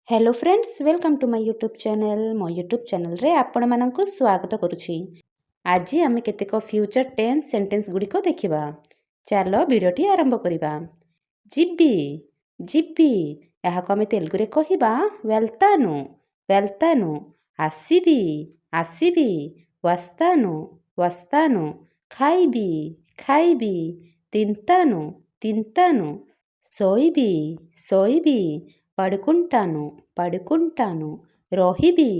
Hello friends welcome to my YouTube channel मो YouTube channel रे आपण मानक स्वागत करुछि। आज आम केतेक फ्यूचर टेंस सेंटेंस गुड़िक देखा। चलो वीडियोटी आरंभ करवा। जिबी जिबी यह आम तेलुगु रे कहबा वेल्तानु वेल्तानु। आसीबी आसीबी वस्तानु वस्तानु। खाइबी खाइबी तिंतानु तिंतानु। सोइबी सोइबी పడుకుంటాను పడుకుంటాను। రహిబి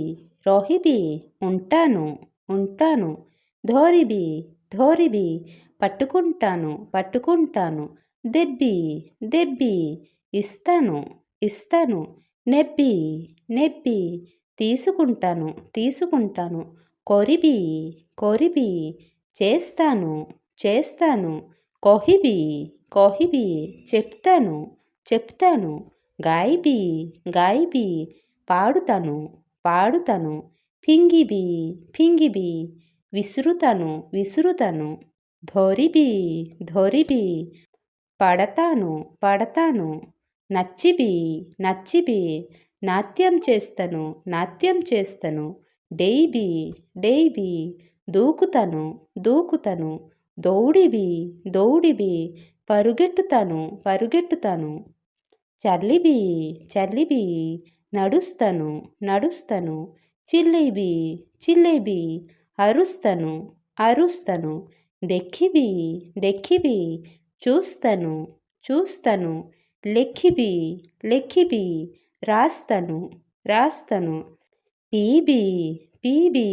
రహిబి ఉంటాను ఉంటాను। ధోరిబి ధోరిబి పట్టుకుంటాను పట్టుకుంటాను। దెబ్బి దెబ్బి ఇస్తాను ఇస్తాను। నెబ్బి నెబ్బి తీసుకుంటాను తీసుకుంటాను। కొరిబి కొరిబి చేస్తాను చేస్తాను। కొహిబి కొహిబి చెప్తాను చెప్తాను। గాయిబి గాయిబి పాడుతాను పాడుతాను। ఫింగిబి ఫింగిబి విసురుతాను విసురుతాను। ధోరిబి ధోరిబి పడతాను పడతాను। నచ్చిబి నచ్చిబి నాట్యం చేస్తాను నాట్యం చేస్తాను। డెయిబి డెయిబి దూకుతాను దూకుతాను। దౌడిబి దౌడిబి పరుగెట్టుతాను పరుగెట్టుతాను। చల్లిబి చల్లిబి నడుస్తాను నడుస్తాను। చిల్లిబి చిల్లిబి అరుస్తాను అరుస్తాను। ଦେଖିବି ଦେଖିବି చూస్తాను చూస్తాను। లెక్కిబి లెక్కిబి రాస్తాను రాస్తాను। పీబి పీబి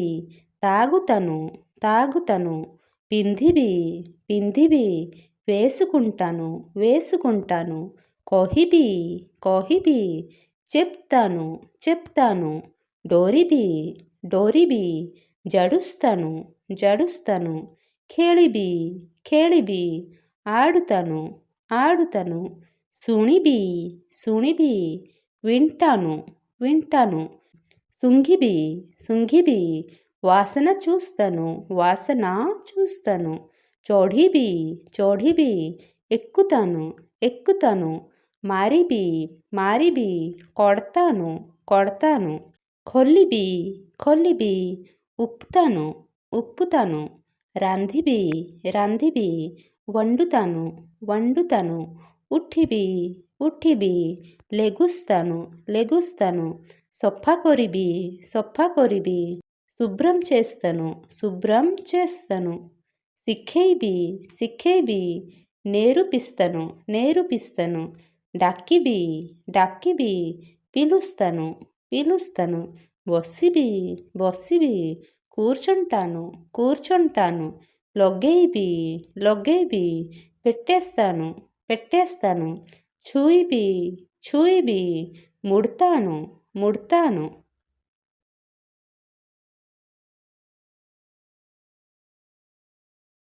తాగుతాను తాగుతాను। పిందిబి పిందిబి వేసుకుంటాను వేసుకుంటాను। కొహిబి కొహిబి చెప్తాను చెప్తాను। డోరిబి డోరిబి జడుస్తాను జడుస్తాను। ఖేళిబి ఖేళిబి ఆడుతాను ఆడుతాను। సుణిబి సుణిబి వింటాను వింటాను। సుంగిబి సుంగిబి వాసన చూస్తాను వాసన చూస్తాను। చోఢిబి చోఢిబి ఎక్కుతాను ఎక్కుతాను। మారిబి మారిబి కొడతాను కొడతాను। ఖొల్లిబి ఖొల్లిబి ఉప్పుతాను ఉప్పుతాను। రాంధిబి రాంధిబి వండుతాను వండుతాను। ఉఠిబి ఉఠిబి లెగుస్తాను లెగుస్తాను। సఫా కొరిబి సఫా కొరిబి శుభ్రం చేస్తాను శుభ్రం చేస్తాను। సిఖేయిబి సిఖేయిబి నేర్పిస్తాను నేర్పిస్తాను। ଡାକିବି ଡାକିବି పిలుస్తాను పిలుస్తాను। ବସିବି ବସିବି కూర్చుంటాను కూర్చుంటాను। లొగేయిబి లొగేయిబి పెట్టేస్తాను పెట్టేస్తాను। ఛూయిబి ఛూయిబి ముడతాను ముడతాను।